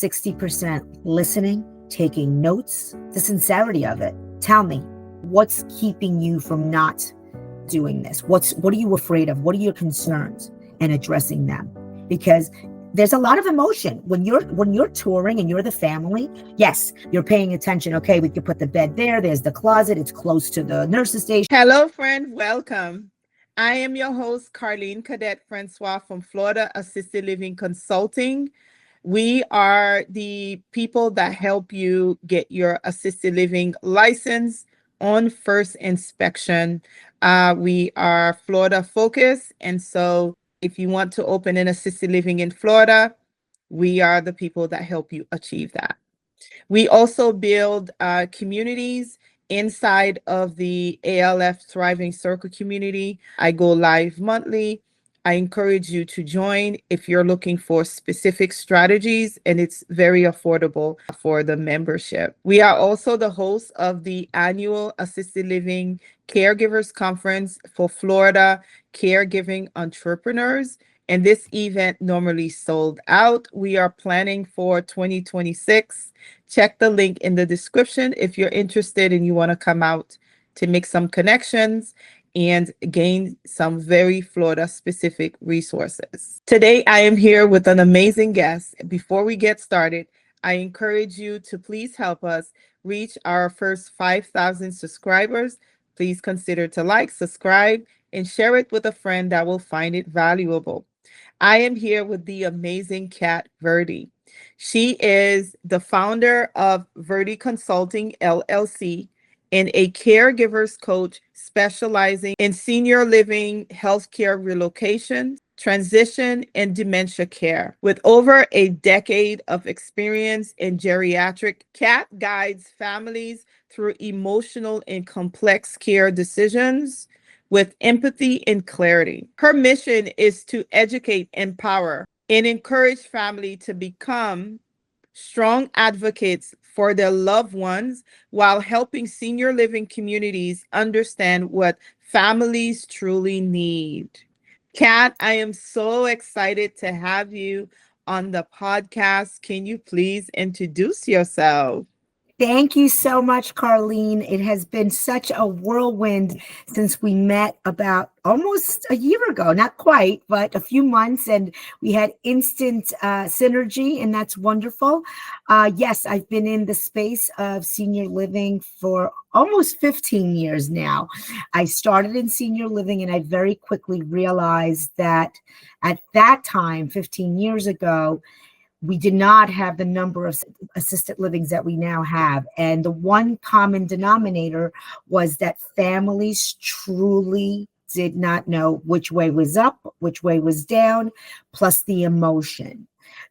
60% listening, taking notes, the sincerity of it. Tell me, what's keeping you from not doing this? What are you afraid of? What are your concerns? And addressing them. Because there's a lot of emotion when you're touring and you're the family. Yes, you're paying attention. Okay, we could put the bed there. There's the closet. It's close to the nurse's station. Hello, friend. Welcome. I am your host, Carlene Cadet Francois from Florida Assisted Living Consulting. We are the people that help you get your assisted living license on first inspection. We are Florida focused, and so if you want to open an assisted living in Florida, we are the people that help you achieve that. We also build communities inside of the ALF Thriving Circle community. I go live monthly. I encourage you to join if you're looking for specific strategies, and it's very affordable for the membership. We are also the host of the annual Assisted Living Caregivers Conference for Florida caregiving entrepreneurs. And this event normally sold out. We are planning for 2026. Check the link in the description if you're interested and you want to come out to make some connections and gain some very Florida specific resources. Today, I am here with an amazing guest. Before we get started, I encourage you to please help us reach our first 5,000 subscribers. Please consider to like, subscribe, and share it with a friend that will find it valuable. I am here with the amazing Kat Verdi. She is the founder of Verdi Consulting, LLC, and a caregivers coach specializing in senior living, healthcare relocation, transition, and dementia care. With over a decade of experience in geriatric, Kat guides families through emotional and complex care decisions with empathy and clarity. Her mission is to educate, empower, and encourage family to become strong advocates for their loved ones while helping senior living communities understand what families truly need. Kat, I am so excited to have you on the podcast. Can you please introduce yourself? Thank you so much, Carlene. It has been such a whirlwind since we met about almost a year ago, not quite, but a few months, and we had instant synergy, and that's wonderful. Yes, I've been in the space of senior living for almost 15 years now. I started in senior living, and I very quickly realized that at that time, 15 years ago, we did not have the number of assisted livings that we now have. And the one common denominator was that families truly did not know which way was up, which way was down, plus the emotion,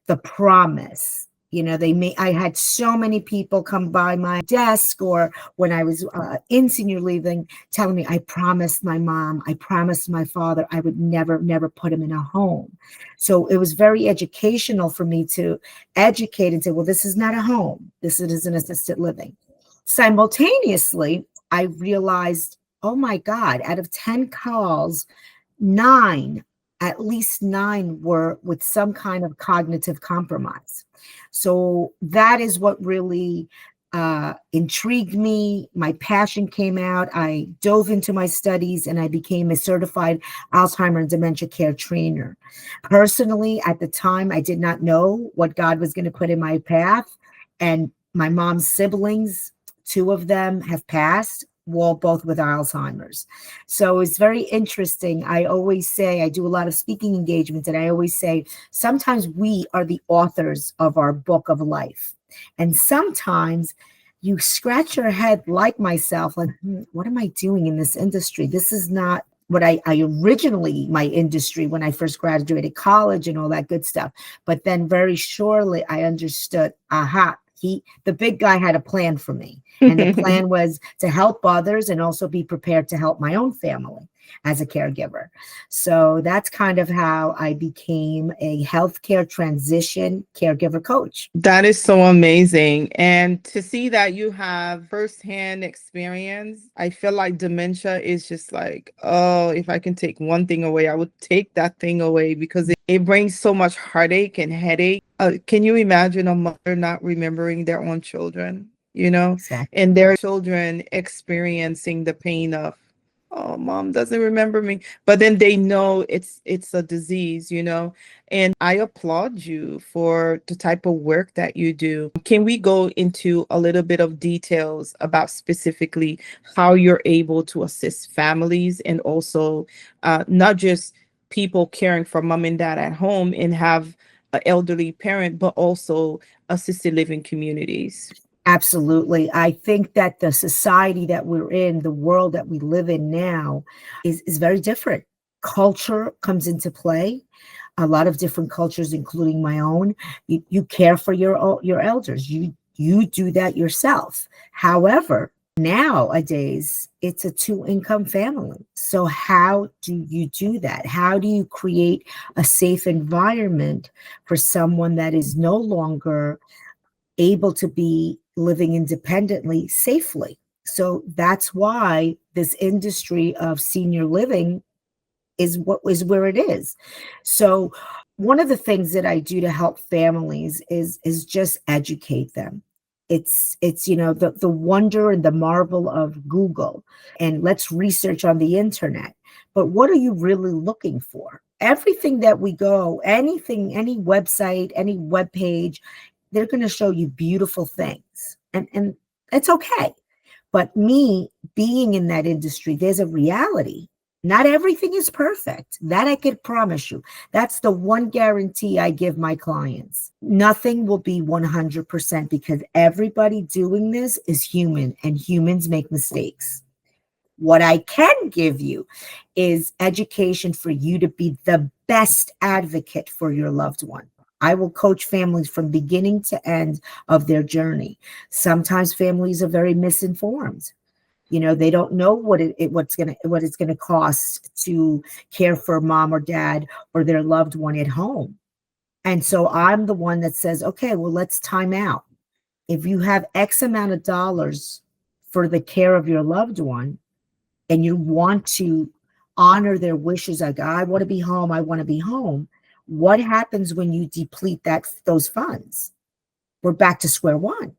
the promise. You know, I had so many people come by my desk or when I was in senior living telling me, I promised my mom, I promised my father, I would never put him in a home. So it was very educational for me to educate and say, well, this is not a home. This is an assisted living. Simultaneously, I realized, oh my God, out of 10 calls, at least nine were with some kind of cognitive compromise. So that is what really intrigued me. My passion came out. I dove into my studies and I became a certified Alzheimer and dementia care trainer. Personally, at the time, I did not know what God was going to put in my path. And my mom's siblings, two of them have passed. Both with Alzheimer's. So it's very interesting. I always say, I do a lot of speaking engagements, and I always say, sometimes we are the authors of our book of life. And sometimes you scratch your head like myself, like, what am I doing in this industry? This is not what I originally, my industry when I first graduated college and all that good stuff. But then very surely I understood, the big guy had a plan for me. And the plan was to help others and also be prepared to help my own family. as a caregiver. So that's kind of how I became a healthcare transition caregiver coach. That is so amazing. And to see that you have firsthand experience, I feel like dementia is just like, oh, if I can take one thing away, I would take that thing away because it brings so much heartache and headache. Can you imagine a mother not remembering their own children, Exactly. and their children experiencing the pain of, oh, mom doesn't remember me, but then they know it's a disease. And I applaud you for the type of work that you do. Can we go into a little bit of details about specifically how you're able to assist families and also not just people caring for mom and dad at home and have an elderly parent, but also assisted living communities? Absolutely. I think that the society that we're in, the world that we live in now, is very different. Culture comes into play. A lot of different cultures, including my own. You care for your elders. You do that yourself. However, nowadays it's a two-income family. So how do you do that? How do you create a safe environment for someone that is no longer able to be living independently safely? So that's why this industry of senior living is where it is. So one of the things that I do to help families is just educate them. It's the wonder and the marvel of Google, and let's research on the internet. But what are you really looking for? Everything that we go, anything, any website, any web page, they're going to show you beautiful things, and it's okay. But me being in that industry, there's a reality. Not everything is perfect. That I could promise you. That's the one guarantee I give my clients. Nothing will be 100% because everybody doing this is human and humans make mistakes. What I can give you is education for you to be the best advocate for your loved one. I will coach families from beginning to end of their journey. Sometimes families are very misinformed. They don't know what's gonna cost to care for mom or dad or their loved one at home. And so I'm the one that says, okay, well, let's time out. If you have X amount of dollars for the care of your loved one and you want to honor their wishes, like I want to be home, I want to be home. What happens when you deplete those funds? We're back to square one.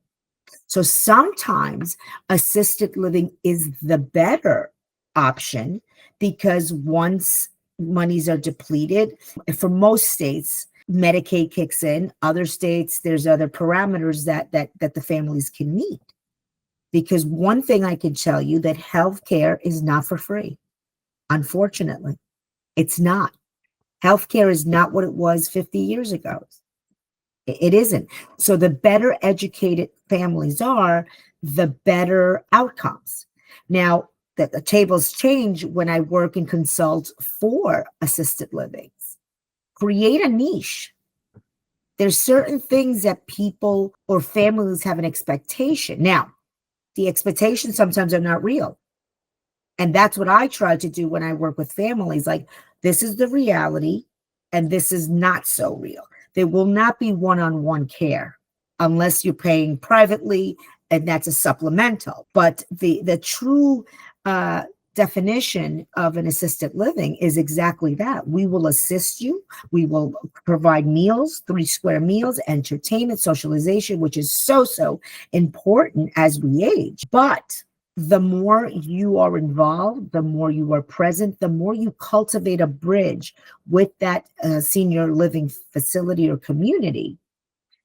So sometimes assisted living is the better option because once monies are depleted, for most states, Medicaid kicks in. Other states, there's other parameters that the families can meet. Because one thing I can tell you that healthcare is not for free. Unfortunately, it's not. Healthcare is not what it was 50 years ago. It isn't. So the better educated families are, the better outcomes. Now, the tables change when I work and consult for assisted livings. Create a niche. There's certain things that people or families have an expectation. Now, the expectations sometimes are not real. And that's what I try to do when I work with families. Like, this is the reality, and this is not so real. There will not be one-on-one care unless you're paying privately, and that's a supplemental. But the true definition of an assisted living is exactly that. We will assist you. We will provide meals, 3 square meals, entertainment, socialization, which is so important as we age. But the more you are involved, the more you are present, the more you cultivate a bridge with that senior living facility or community,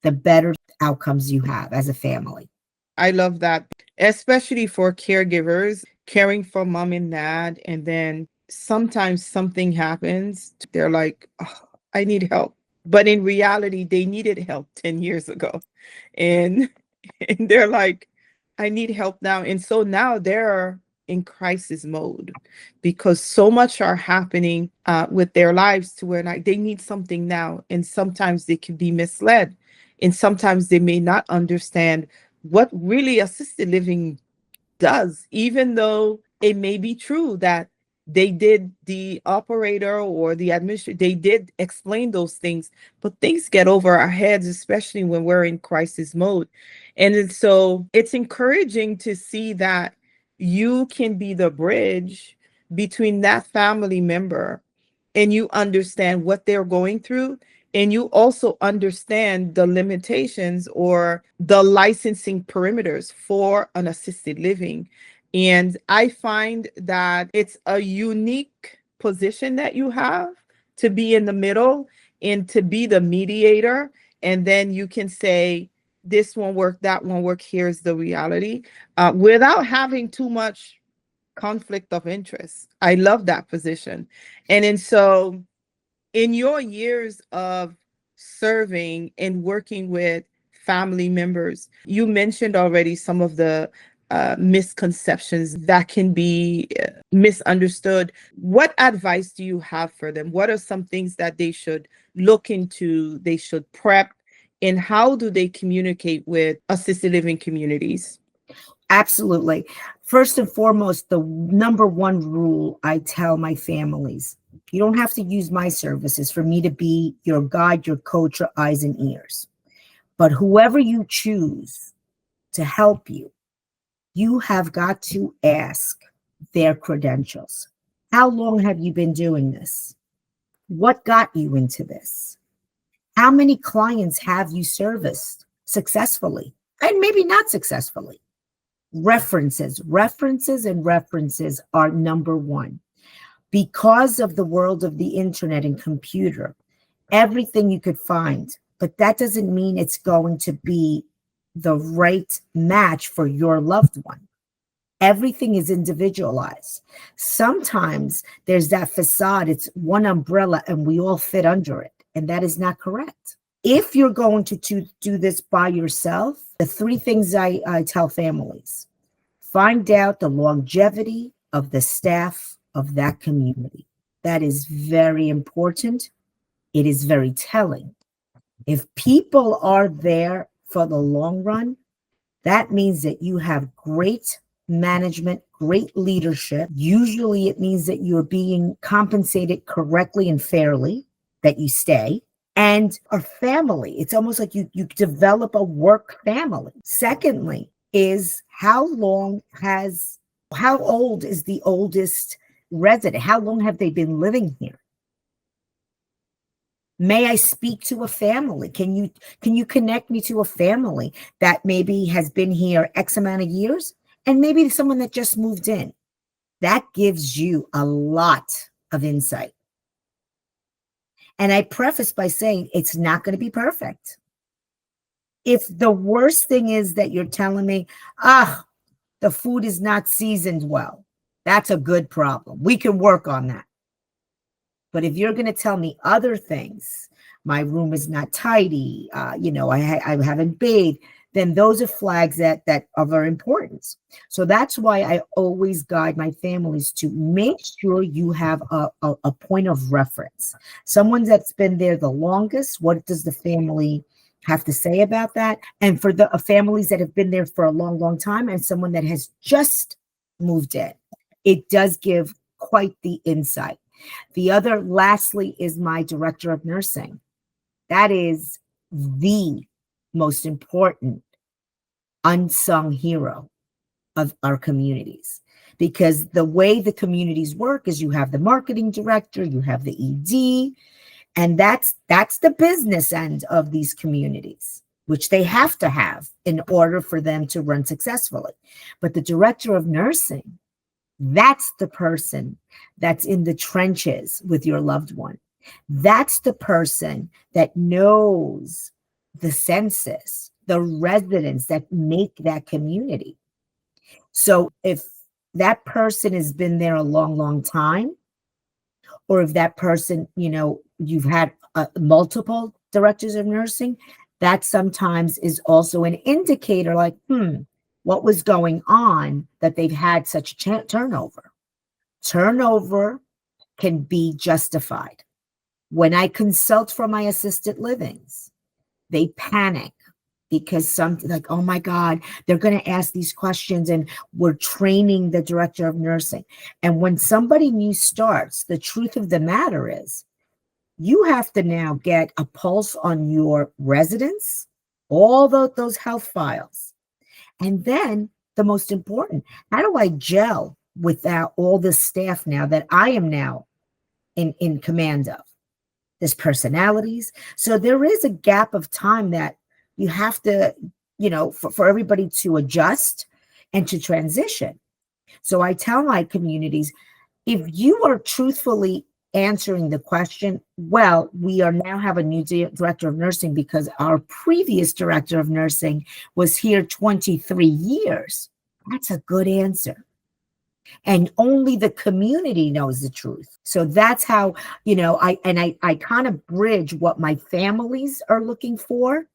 the better outcomes you have as a family. I love that, especially for caregivers caring for mom and dad. And then sometimes something happens. They're like, "Oh, I need help." But in reality, they needed help 10 years ago. And, and they're like, I need help now. And so now they're in crisis mode because so much are happening with their lives to where like they need something now. And sometimes they can be misled. And sometimes they may not understand what really assisted living does, even though it may be true that They did, the operator or the administrator, they did explain those things, but things get over our heads, especially when we're in crisis mode. So it's encouraging to see that you can be the bridge between that family member, and you understand what they're going through, and you also understand the limitations or the licensing perimeters for an assisted living. And I find that it's a unique position that you have, to be in the middle and to be the mediator. And then you can say, this won't work, that won't work, here's the reality, without having too much conflict of interest. I love that position. So in your years of serving and working with family members, you mentioned already some of the misconceptions that can be misunderstood. What advice do you have for them? What are some things that they should look into, they should prep, and how do they communicate with assisted living communities? Absolutely. First and foremost, the number one rule I tell my families, you don't have to use my services for me to be your guide, your coach, your eyes and ears. But whoever you choose to help you, you have got to ask their credentials. How long have you been doing this? What got you into this? How many clients have you serviced successfully and maybe not successfully? References are number one. Because of the world of the internet and computer, everything you could find, but that doesn't mean it's going to be the right match for your loved one. Everything is individualized. Sometimes there's that facade, it's one umbrella and we all fit under it, and that is not correct. If you're going to do this by yourself, the three things I tell families: find out the longevity of the staff of that community. That is very important. It is very telling. If people are there for the long run, that means that you have great management, great leadership. Usually it means that you're being compensated correctly and fairly, that you stay. And a family, it's almost like you develop a work family. Secondly, is how old is the oldest resident? How long have they been living here? May I speak to a family? Can you connect me to a family that maybe has been here X amount of years, and maybe someone that just moved in? That gives you a lot of insight. And I preface by saying it's not going to be perfect. If the worst thing is that you're telling me, the food is not seasoned well, that's a good problem. We can work on that. But if you're going to tell me other things, my room is not tidy, I haven't bathed, then those are flags that are very important. So that's why I always guide my families to make sure you have a point of reference. Someone that's been there the longest, what does the family have to say about that? And for the families that have been there for a long, long time, and someone that has just moved in, it does give quite the insight. The other, lastly, is my director of nursing. That is the most important unsung hero of our communities, because the way the communities work is you have the marketing director, you have the ED, and that's the business end of these communities, which they have to have in order for them to run successfully. But the director of nursing, that's the person that's in the trenches with your loved one. That's the person that knows the census, the residents that make that community. So if that person has been there a long, long time, or if that person, you've had multiple directors of nursing, that sometimes is also an indicator like, what was going on that they've had such turnover? Turnover can be justified. When I consult for my assisted livings, they panic because something like, oh my God, they're going to ask these questions, and we're training the director of nursing. And when somebody new starts, the truth of the matter is you have to now get a pulse on your residents, all those health files. And then the most important, how do I gel without all the staff now that I am now in command of? There's personalities. So there is a gap of time that you have to, for everybody to adjust and to transition. So I tell my communities, if you are truthfully answering the question, well, we are now have a new director of nursing because our previous director of nursing was here 23 years. That's a good answer. And only the community knows the truth. So that's how, I kind of bridge what my families are looking for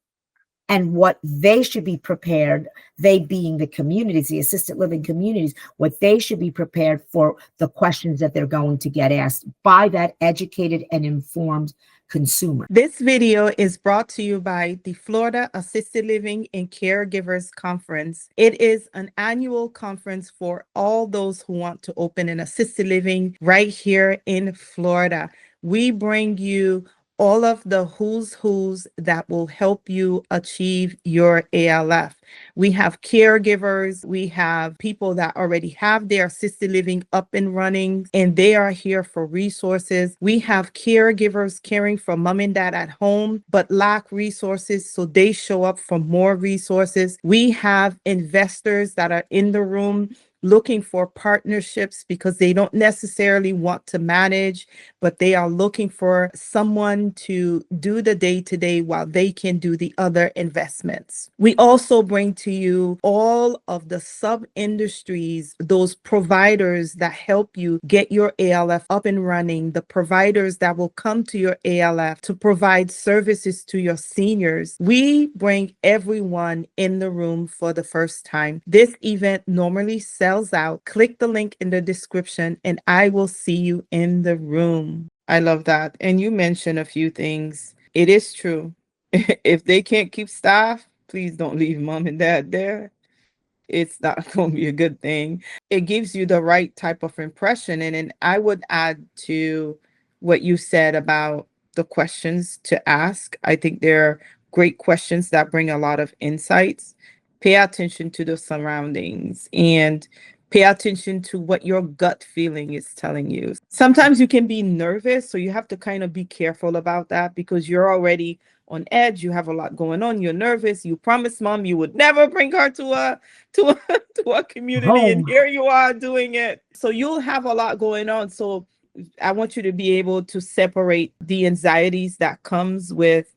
and what they should be prepared, they being the communities, the assisted living communities, what they should be prepared for, the questions that they're going to get asked by that educated and informed consumer. This video is brought to you by the Florida Assisted Living and Caregivers Conference. It is an annual conference for all those who want to open an assisted living right here in Florida. We bring you all of the who's that will help you achieve your ALF. We have caregivers, we have people that already have their assisted living up and running, and they are here for resources. We have caregivers caring for mom and dad at home, but lack resources, so they show up for more resources. We have investors that are in the room looking for partnerships because they don't necessarily want to manage, but they are looking for someone to do the day-to-day while they can do the other investments. We also bring to you all of the sub-industries, those providers that help you get your ALF up and running, the providers that will come to your ALF to provide services to your seniors. We bring everyone in the room for the first time. This event normally sells out. Click the link in the description and I will see you in the room. I love that. And you mentioned a few things. It is true. If they can't keep staff, please don't leave mom and dad there. It's not going to be a good thing. It gives you the right type of impression. And then I would add to what you said about the questions to ask. I think they're great questions that bring a lot of insights. Pay attention to the surroundings and pay attention to what your gut feeling is telling you. Sometimes you can be nervous, so you have to kind of be careful about that because you're already on edge. You have a lot going on. You're nervous. You promised mom you would never bring her to a community, and here you are doing it. So you'll have a lot going on. So I want you to be able to separate the anxieties that comes with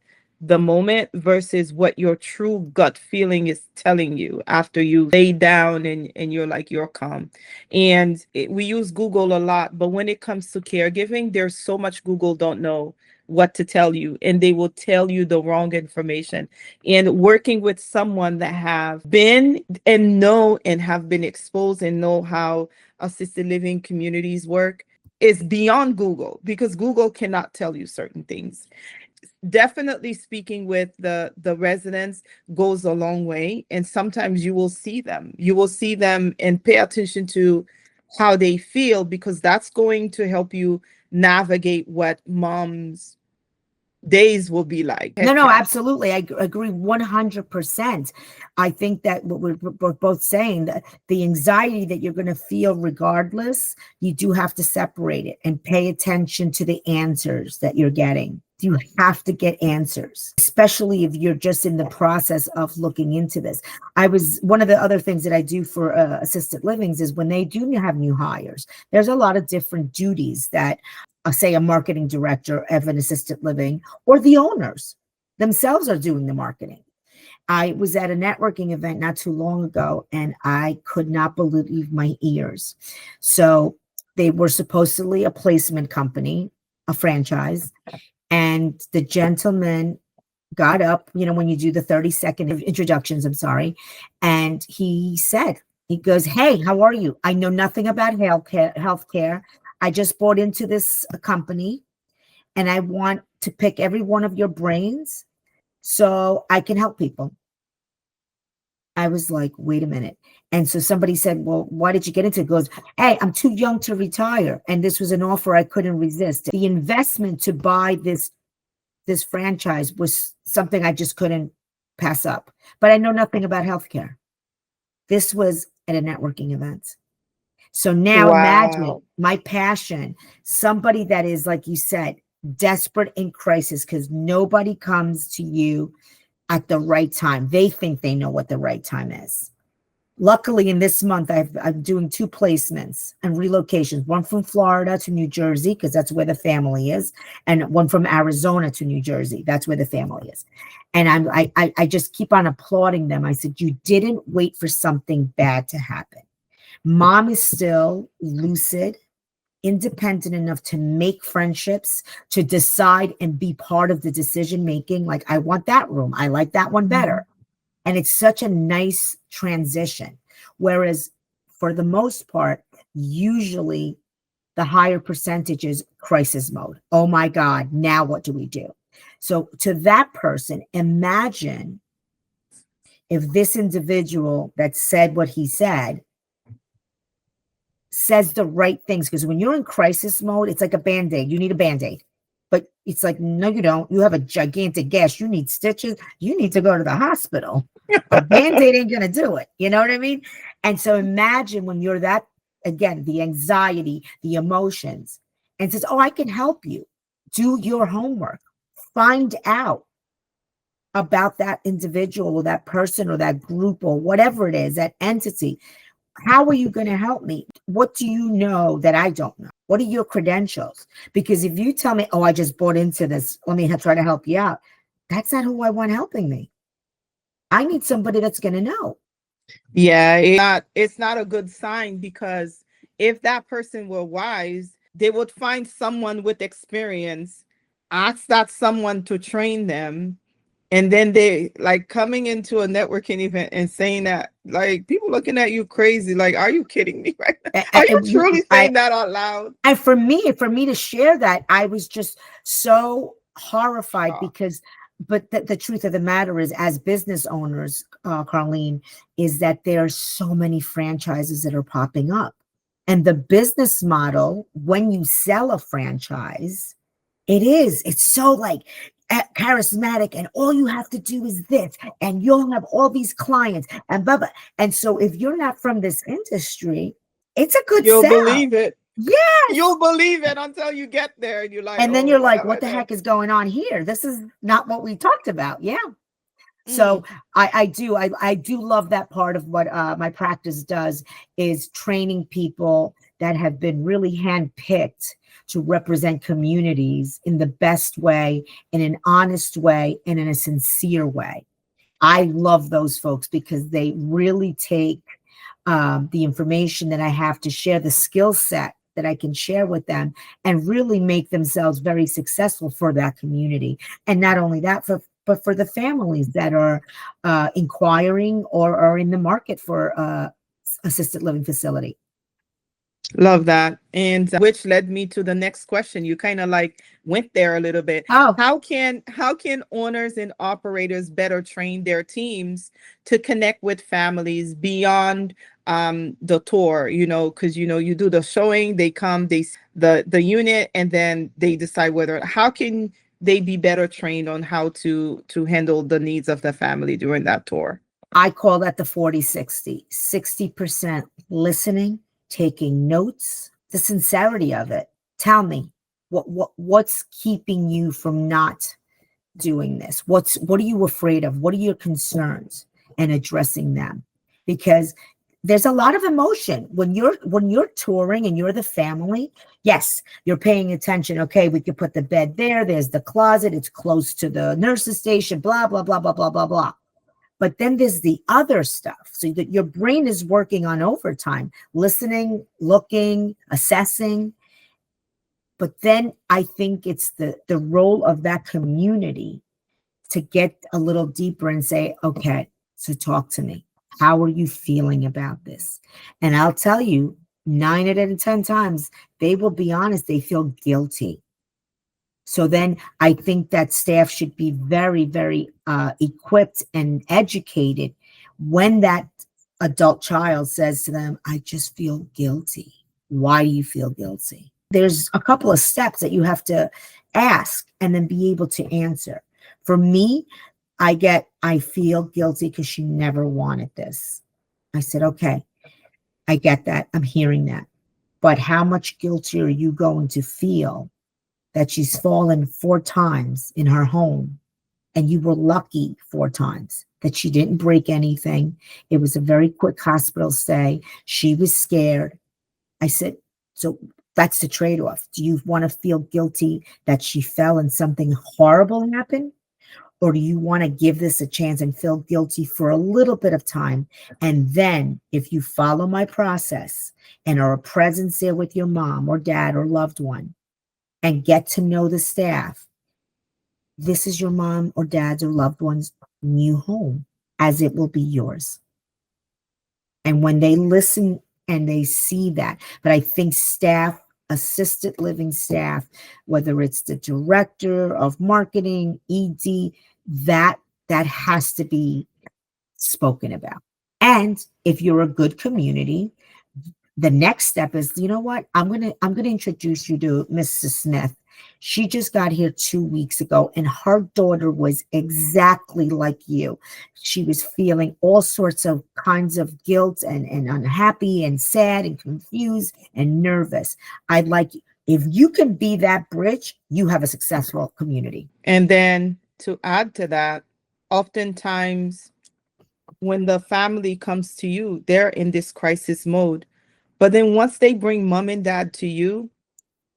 the moment versus what your true gut feeling is telling you after you lay down and you're calm. And we use Google a lot, but when it comes to caregiving, there's so much Google don't know what to tell you, and they will tell you the wrong information. And working with someone that have been and know and have been exposed and know how assisted living communities work is beyond Google, because Google cannot tell you certain things. Definitely speaking with the residents goes a long way, and sometimes you will see them and pay attention to how they feel, because that's going to help you navigate what mom's days will be like. No, absolutely. I agree 100%. I think that what we're both saying, that the anxiety that you're going to feel regardless, you do have to separate it and pay attention to the answers that you're getting. You have to get answers, especially if you're just in the process of looking into this. One of the other things that I do for assisted livings is when they do have new hires, there's a lot of different duties that say a marketing director of an assisted living or the owners themselves are doing the marketing. I was at a networking event not too long ago, and I could not believe my ears. So they were supposedly a placement company, a franchise, and the gentleman got up, when you do the 30-second introductions, and he said, he goes, "Hey, how are you? I know nothing about healthcare. I just bought into this company, and I want to pick every one of your brains so I can help people." I was like, wait a minute. And so somebody said, well, why did you get into it? Goes, hey, I'm too young to retire. And this was an offer I couldn't resist. The investment to buy this franchise was something I just couldn't pass up. But I know nothing about healthcare. This was at a networking event. So now imagine Wow. my passion, somebody that is, like you said, desperate in crisis because nobody comes to you at the right time. They think they know what the right time is. Luckily, in this month, I'm doing 2 placements and relocations, one from Florida to New Jersey, because that's where the family is, and one from Arizona to New Jersey. That's where the family is. And I just keep on applauding them. I said, you didn't wait for something bad to happen. Mom is still lucid, independent enough to make friendships, to decide and be part of the decision making. Like, I want that room. I like that one better. And it's such a nice transition. Whereas for the most part, usually the higher percentage is crisis mode. Oh my God, now what do we do? So to that person, imagine if this individual that said what he says the right things. Because when you're in crisis mode, it's like a Band-Aid. You need a Band-Aid. But it's like, no, you don't. You have a gigantic gash. You need stitches. You need to go to the hospital. A Band-Aid ain't going to do it. You know what I mean? And so imagine when you're that, again, the anxiety, the emotions, and says, oh, I can help you. Do your homework. Find out about that individual or that person or that group or whatever it is, that entity. How are you going to help me? What do you know that I don't know? What are your credentials? Because if you tell me, oh, I just bought into this, let me try to help you out. That's not who I want helping me. I need somebody that's going to know. Yeah, it's not a good sign, because if that person were wise, they would find someone with experience, ask that someone to train them, and then they, like, coming into a networking event and saying that, like, people looking at you crazy, like, are you kidding me right now? Are you truly saying that out loud? And for me to share that, I was just so horrified because, but the truth of the matter is, as business owners, Carlene, is that there are so many franchises that are popping up. And the business model, when you sell a franchise, it's so like charismatic, and all you have to do is this, and you'll have all these clients and blah, blah. And so if you're not from this industry, it's a good You'll sell. believe it. Yes. You'll believe it until you get there and you're like, And then oh, you're what like, have I what the done? heck is going on here? This is not what we talked about. Yeah. So I do love that part of what my practice does, is training people that have been really handpicked to represent communities in the best way, in an honest way, and in a sincere way. I love those folks because they really take the information that I have to share, the skill set that I can share with them, and really make themselves very successful for that community. And not only that, but for the families that are inquiring or are in the market for assisted living facility. Love that. And which led me to the next question. You kind of like went there a little bit. Oh, How can owners and operators better train their teams to connect with families beyond the tour? Because you do the showing, they come, they the unit, and then they decide whether, how can they be better trained on how to handle the needs of the family during that tour? I call that the 40-60. 60% listening, taking notes, the sincerity of it. Tell me what's keeping you from not doing this? What are you afraid of? What are your concerns? And addressing them. Because there's a lot of emotion when you're touring and you're the family. Yes, you're paying attention. Okay, we could put the bed there. There's the closet. It's close to the nurse's station, blah, blah, blah, blah, blah, blah, blah. But then there's the other stuff. So that your brain is working on overtime, listening, looking, assessing. But then I think it's the role of that community to get a little deeper and say, okay, so talk to me. How are you feeling about this? And I'll tell you, 9 out of 10 times, they will be honest, they feel guilty. So then I think that staff should be very, very equipped and educated When that adult child says to them, I just feel guilty. Why do you feel guilty? There's a couple of steps that you have to ask and then be able to answer. For me, I feel guilty because she never wanted this. I said, okay, I get that. I'm hearing that. But how much guilty are you going to feel that she's fallen 4 times in her home and you were lucky 4 times that she didn't break anything? It was a very quick hospital stay. She was scared. I said, so that's the trade-off. Do you want to feel guilty that she fell and something horrible happened? Or do you want to give this a chance and feel guilty for a little bit of time? And then if you follow my process and are a presence there with your mom or dad or loved one and get to know the staff, this is your mom or dad's or loved one's new home, as it will be yours. And when they listen and they see that, but I think staff, assisted living staff, whether it's the director of marketing, ED, that has to be spoken about. And if you're a good community, the next step is, you know what? I'm gonna introduce you to Mrs. Smith. She just got here 2 weeks ago, and her daughter was exactly like you. She was feeling all sorts of kinds of guilt and unhappy and sad and confused and nervous. I'd like, if you can be that bridge, you have a successful community. And then to add to that, oftentimes when the family comes to you, they're in this crisis mode. But then once they bring mom and dad to you,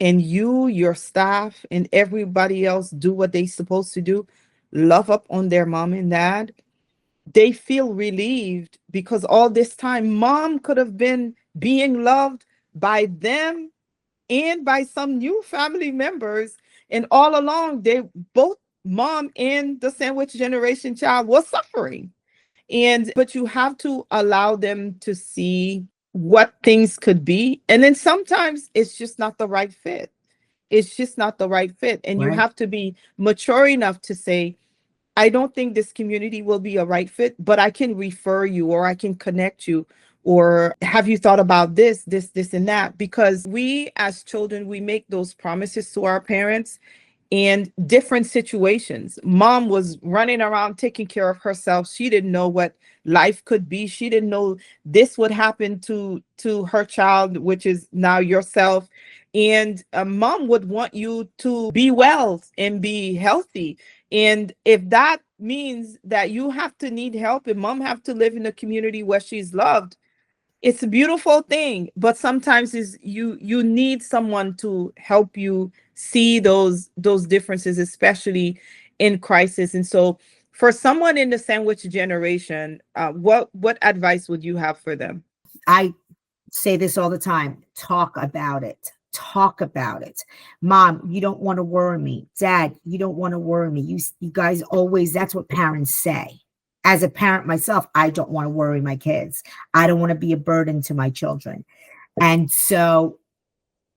and you, your staff, and everybody else do what they're supposed to do, love up on their mom and dad, they feel relieved because all this time, mom could have been being loved by them and by some new family members. And all along, they both, mom and the sandwich generation child, was suffering. But you have to allow them to see what things could be. And then sometimes it's just not the right fit. It's just not the right fit. And you Right. have to be mature enough to say, I don't think this community will be a right fit, but I can refer you or I can connect you. Or have you thought about this, and that? Because we as children, we make those promises to our parents in different situations. Mom was running around taking care of herself. She didn't know what life could be. She didn't know this would happen to her child, which is now yourself. And a mom would want you to be well and be healthy. And if that means that you have to need help and mom have to live in a community where she's loved, it's a beautiful thing. But sometimes is you need someone to help you see those differences, especially in crisis. And so for someone in the sandwich generation, what advice would you have for them? I say this all the time. Talk about it. Talk about it. Mom, you don't want to worry me. Dad, you don't want to worry me. You guys always, that's what parents say. As a parent myself, I don't want to worry my kids. I don't want to be a burden to my children. And so,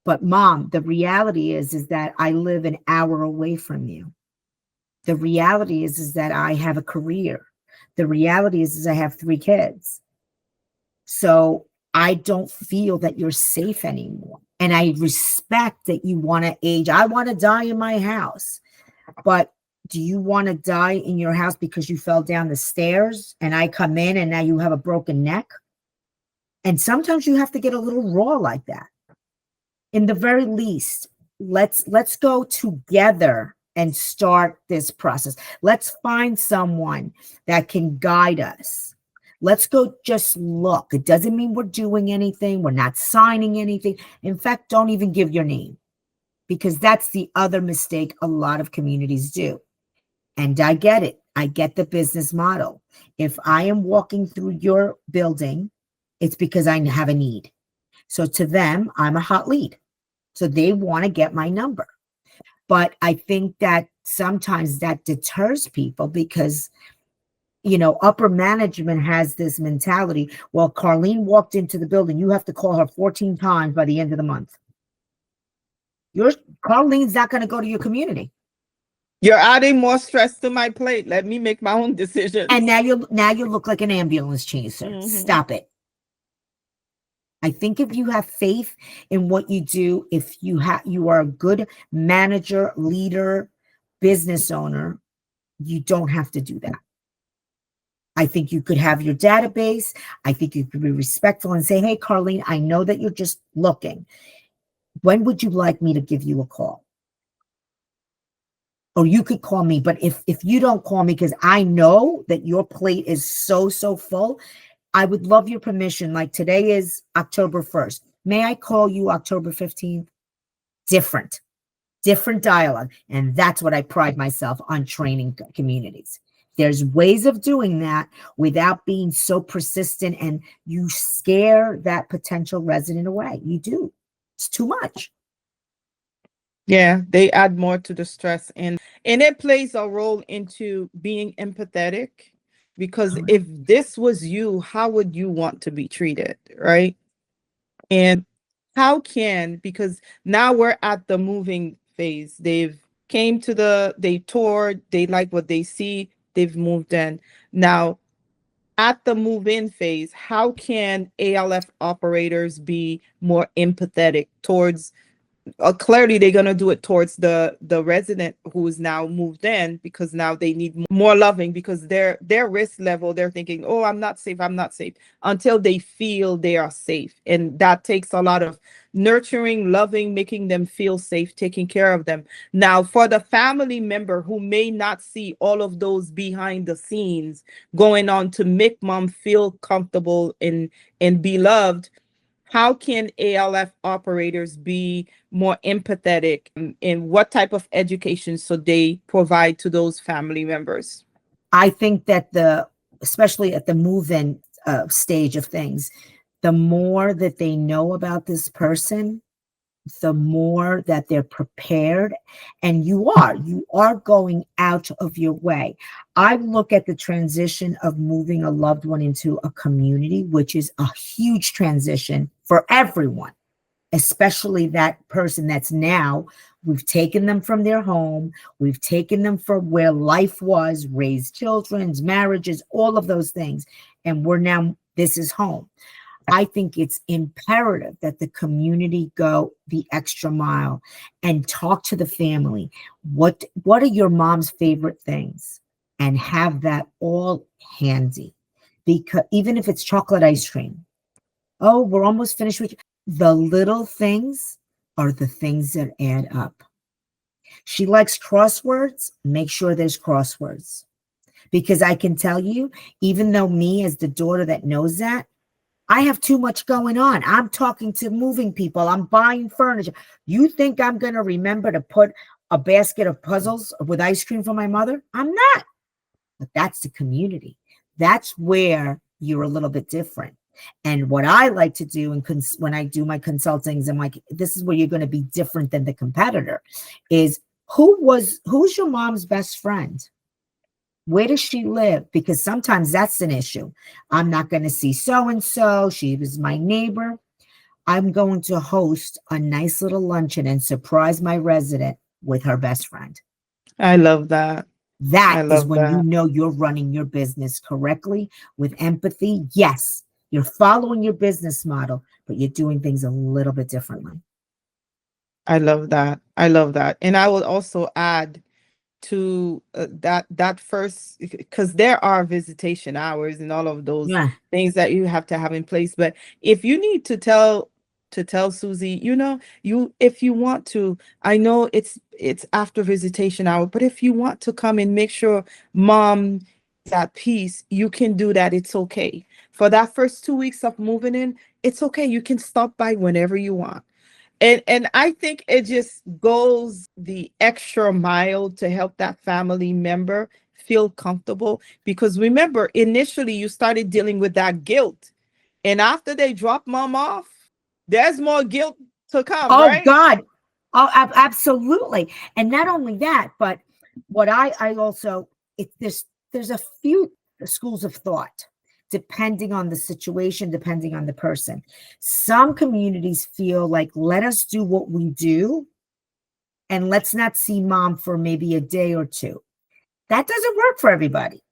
but mom, the reality is that I live an hour away from you. The reality is that I have a career. The reality is I have 3 kids. So I don't feel that you're safe anymore. And I respect that you want to age. I want to die in my house. But do you want to die in your house because you fell down the stairs and I come in and now you have a broken neck? And sometimes you have to get a little raw like that. In the very least, let's go together and start this process. Let's find someone that can guide us. Let's go just look. It doesn't mean we're doing anything. We're not signing anything. In fact, don't even give your name, because that's the other mistake a lot of communities do. And I get it. I get the business model. If I am walking through your building, it's because I have a need. So to them, I'm a hot lead. So they want to get my number. But I think that sometimes that deters people because, upper management has this mentality. Well, Carlene walked into the building. You have to call her 14 times by the end of the month. Carlene's not going to go to your community. You're adding more stress to my plate. Let me make my own And decisions. now you look like an ambulance chaser. Hmm. Stop it. I think if you have faith in what you do, if you are a good manager, leader, business owner, you don't have to do that. I think you could have your database. I think you could be respectful and say, "Hey, Carlene, I know that you're just looking. When would you like me to give you a call?" Or you could call me, but if you don't call me because I know that your plate is so full, I would love your permission. Like today is October 1st. May I call you October 15th? Different dialogue. And that's what I pride myself on training communities. There's ways of doing that without being so persistent, and you scare that potential resident away. You do. It's too much. Yeah, they add more to the stress, and it plays a role into being empathetic, because Correct. if this was you, how would you want to be treated, right? And how can, because now we're at the moving phase. They toured, they like what they see, they've moved in. Now, at the move in phase, how can ALF operators be more empathetic towards, clearly they're going to do it towards the resident who is now moved in, because now they need more loving, because their risk level, they're thinking, oh, I'm not safe, until they feel they are safe. And that takes a lot of nurturing, loving, making them feel safe, taking care of them. Now, for the family member who may not see all of those behind the scenes going on to make mom feel comfortable and be loved, how can ALF operators be more empathetic, and what type of education so they provide to those family members? I think that especially at the move-in stage of things, the more that they know about this person, the more that they're prepared, and you are going out of your way. I look at the transition of moving a loved one into a community, which is a huge transition for everyone, especially that person that's now, we've taken them from their home, we've taken them from where life was, raised children's marriages, all of those things, and we're now, this is home. I think it's imperative that the community go the extra mile and talk to the family. What are your mom's favorite things? And have that all handy. Because even if it's chocolate ice cream, oh, we're almost finished with the little things are the things that add up. She likes crosswords, make sure there's crosswords. Because I can tell you, even though me as the daughter that knows that, I have too much going on. I'm talking to moving people. I'm buying furniture. You think I'm going to remember to put a basket of puzzles with ice cream for my mother? I'm not. But that's the community. That's where you're a little bit different. And what I like to do when I do my consultings, I'm like, this is where you're going to be different than the competitor, is who's your mom's best friend? Where does she live? Because sometimes that's an issue. I'm not going to see so and so. She was my neighbor. I'm going to host a nice little luncheon and surprise my resident with her best friend. I love that. That I is love when you that. know you're running your business correctly with empathy. Yes, you're following your business model, but you're doing things a little bit differently. I love that. I love that. And I will also add to that first, because there are visitation hours and all of those Yeah. things that you have to have in place. But if you need to tell Susie, you, if you want to, I know it's after visitation hour, but if you want to come and make sure mom is at peace, you can do that. It's okay. For that first 2 weeks of moving in, it's okay. You can stop by whenever you want. And I think it just goes the extra mile to help that family member feel comfortable. Because remember, initially you started dealing with that guilt. And after they drop mom off, there's more guilt to come, Oh right? God. Oh, absolutely. And not only that, but what I also, there's a few schools of thought depending on the situation, depending on the person. Some communities feel like, let us do what we do and let's not see mom for maybe a day or two. That doesn't work for everybody.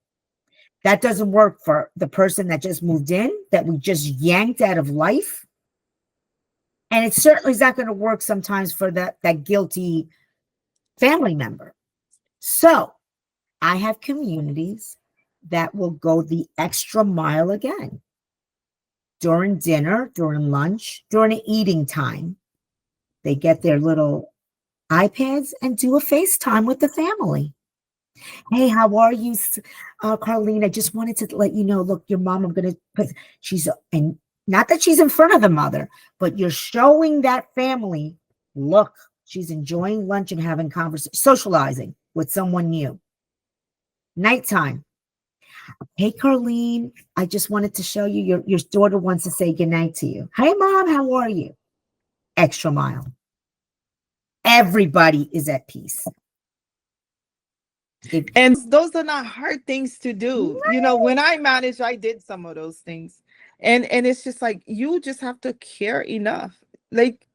That doesn't work for the person that just moved in, that we just yanked out of life. And it certainly is not going to work sometimes for that guilty family member. So I have communities that will go the extra mile again. During dinner, during lunch, during eating time, they get their little iPads and do a FaceTime with the family. Hey, how are you, Carlene? I just wanted to let you know, look, your mom, I'm going to, she's, and not that she's in front of the mother, but you're showing that family, look, she's enjoying lunch and having conversation, socializing with someone new. Nighttime. Hey, Carlene, I just wanted to show you, your daughter wants to say goodnight to you. Hey, mom, how are you? Extra mile. Everybody is at peace. And those are not hard things to do. No. You know, when I managed, I did some of those things. And it's just like, you just have to care enough. Like,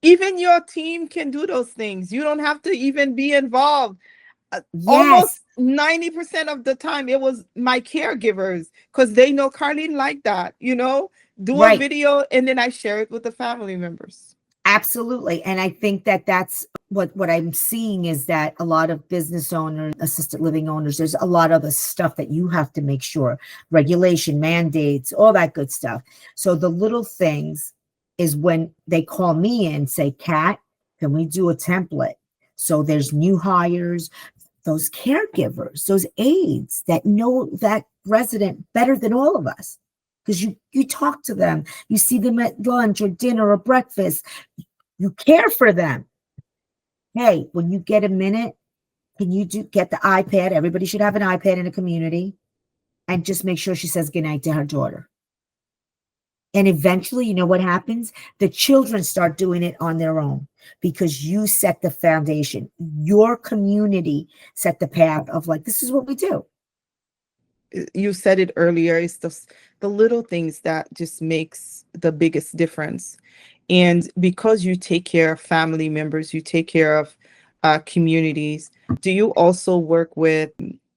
even your team can do those things. You don't have to even be involved. Yes. Almost 90% of the time, it was my caregivers, because they know Carlene like that, you know, do a Right. video and then I share it with the family members. Absolutely. And I think that that's what I'm seeing is that a lot of business owners, assisted living owners, there's a lot of the stuff that you have to make sure, regulation, mandates, all that good stuff. So the little things is when they call me and say, Kat, can we do a template? So there's new hires, those caregivers, those aides that know that resident better than all of us. Because you talk to them, you see them at lunch or dinner or breakfast, you care for them. Hey, when you get a minute, can you get the iPad? Everybody should have an iPad in a community, and just make sure she says goodnight to her daughter. And eventually, you know what happens? The children start doing it on their own because you set the foundation. Your community set the path of like, this is what we do. You said it earlier, it's the little things that just makes the biggest difference. And because you take care of family members, you take care of communities, do you also work with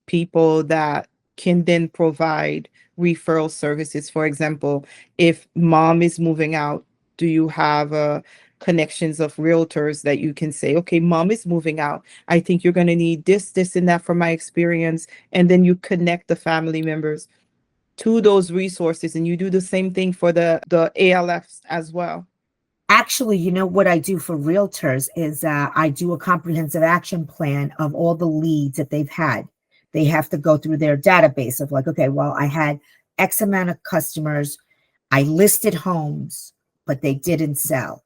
people that can then provide referral services? For example, if mom is moving out, do you have connections of realtors that you can say, okay, mom is moving out, I think you're going to need this, this, and that from my experience. And then you connect the family members to those resources, and you do the same thing for the ALFs as well. Actually, you know what I do for realtors is I do a comprehensive action plan of all the leads that they've had. They have to go through their database of like, okay, well, I had X amount of customers. I listed homes, but they didn't sell.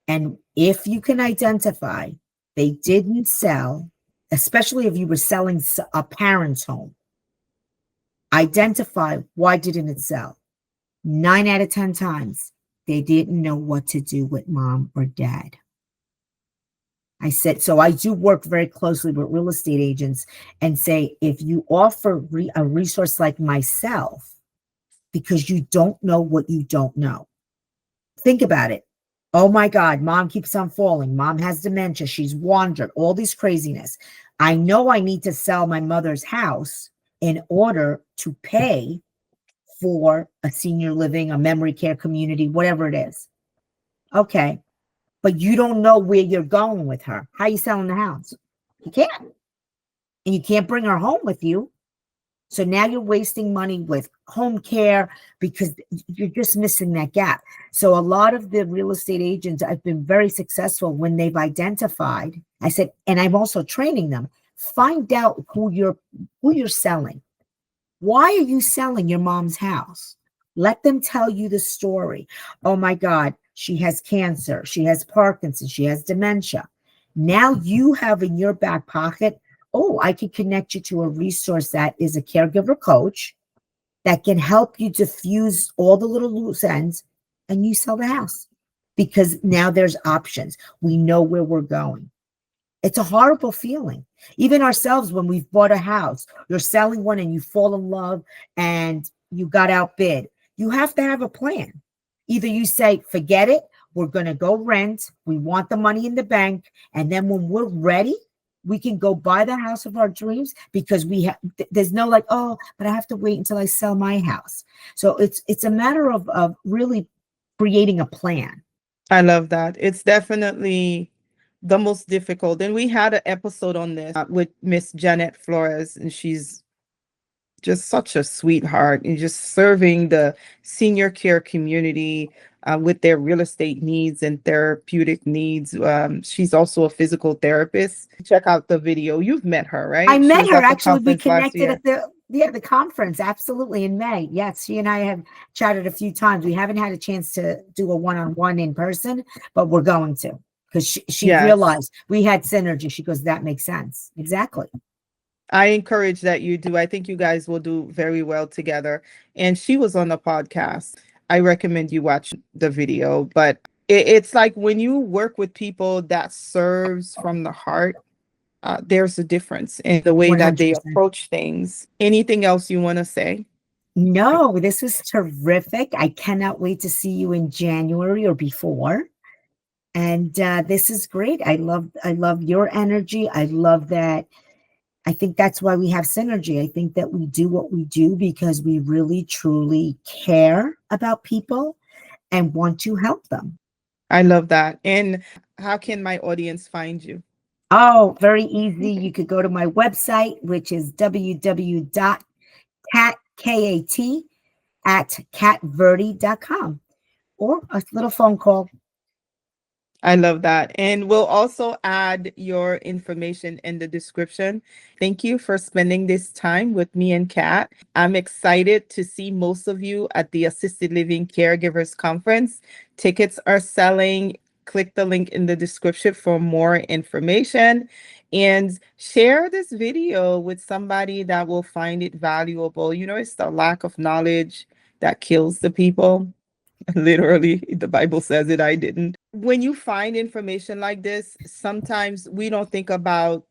And if you can identify they didn't sell, especially if you were selling a parent's home, identify why didn't it sell. 9 out of 10 times, they didn't know what to do with mom or dad. I said, so I do work very closely with real estate agents and say, if you offer a resource like myself, because you don't know what you don't know. Think about it. Oh my God, mom keeps on falling. Mom has dementia. She's wandered, all this craziness. I know I need to sell my mother's house in order to pay for a senior living, a memory care community, whatever it is. Okay. But you don't know where you're going with her. How are you selling the house? You can't. And you can't bring her home with you. So now you're wasting money with home care because you're just missing that gap. So a lot of the real estate agents have been very successful when they've identified. I said, and I'm also training them, find out who you're selling. Why are you selling your mom's house? Let them tell you the story. Oh my God, she has cancer. She has Parkinson's. She has dementia. Now you have in your back pocket, oh, I can connect you to a resource that is a caregiver coach that can help you diffuse all the little loose ends, and you sell the house because now there's options. We know where we're going. It's a horrible feeling. Even ourselves, when we've bought a house, you're selling one and you fall in love and you got outbid. You have to have a plan. Either you say, forget it, We're going to go rent. We want the money in the bank. And then when we're ready, we can go buy the house of our dreams because we have, there's no like, oh, but I have to wait until I sell my house. So it's a matter of really creating a plan. I love that. It's definitely the most difficult. And we had an episode on this with Miss Janet Flores, and she's just such a sweetheart and just serving the senior care community with their real estate needs and therapeutic needs. She's also a physical therapist. Check out the video. You've met her, I right? She met was her at the actually. We conference last connected year. at the conference, absolutely, in May. Yes, she and I have chatted a few times. We haven't had a chance to do a one-on-one in person, but we're going to because she Yes. realized we had synergy. She goes, that makes sense. Exactly. I encourage that you do. I think you guys will do very well together. And she was on the podcast. I recommend you watch the video. But it's like when you work with people that serves from the heart, there's a difference in the way that they 100%. approach things. Anything else you want to say? No, this was terrific. I cannot wait to see you in January or before. And this is great. I love your energy. I love that. I think that's why we have synergy. I think that we do what we do because we really truly care about people and want to help them. I love that. And how can my audience find you? Oh, very easy. You could go to my website, which is www.kat, K-A-T, at catverdi.com, or a little phone call. I love that. And we'll also add your information in the description. Thank you for spending this time with me and Kat. I'm excited to see most of you at the Assisted Living Caregivers Conference. Tickets are selling. Click the link in the description for more information and share this video with somebody that will find it valuable. You know, it's the lack of knowledge that kills the people. Literally, the Bible says it, I didn't. When you find information like this, sometimes we don't think about,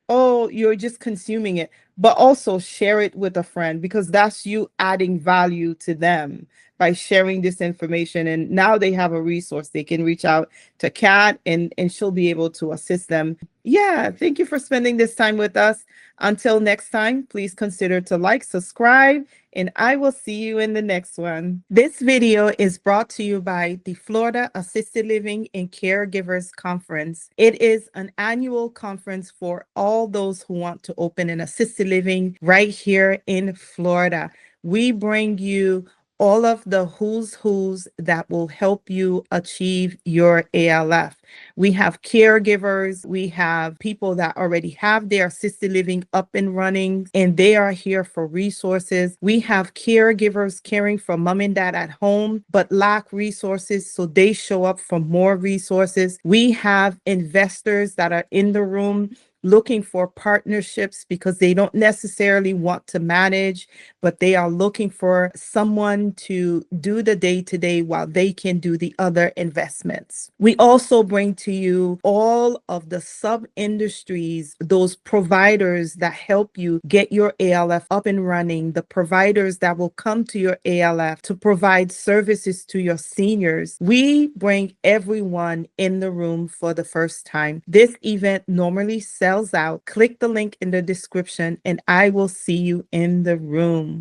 oh, you're just consuming it, but also share it with a friend because that's you adding value to them by sharing this information. And now they have a resource. They can reach out to Kat and she'll be able to assist them. Yeah, thank you for spending this time with us. Until next time, please consider to like, subscribe, and I will see you in the next one. This video is brought to you by the Florida Assisted Living and Caregivers Conference. It is an annual conference for all those who want to open an assisted living right here in Florida. We bring you all of the who's that will help you achieve your ALF. We have caregivers, we have people that already have their assisted living up and running, and they are here for resources. We have caregivers caring for mom and dad at home, but lack resources, so they show up for more resources. We have investors that are in the room looking for partnerships because they don't necessarily want to manage, but they are looking for someone to do the day-to-day while they can do the other investments. We also bring to you all of the sub-industries, those providers that help you get your ALF up and running, the providers that will come to your ALF to provide services to your seniors. We bring everyone in the room for the first time. This event normally sells out. Click the link in the description and I will see you in the room.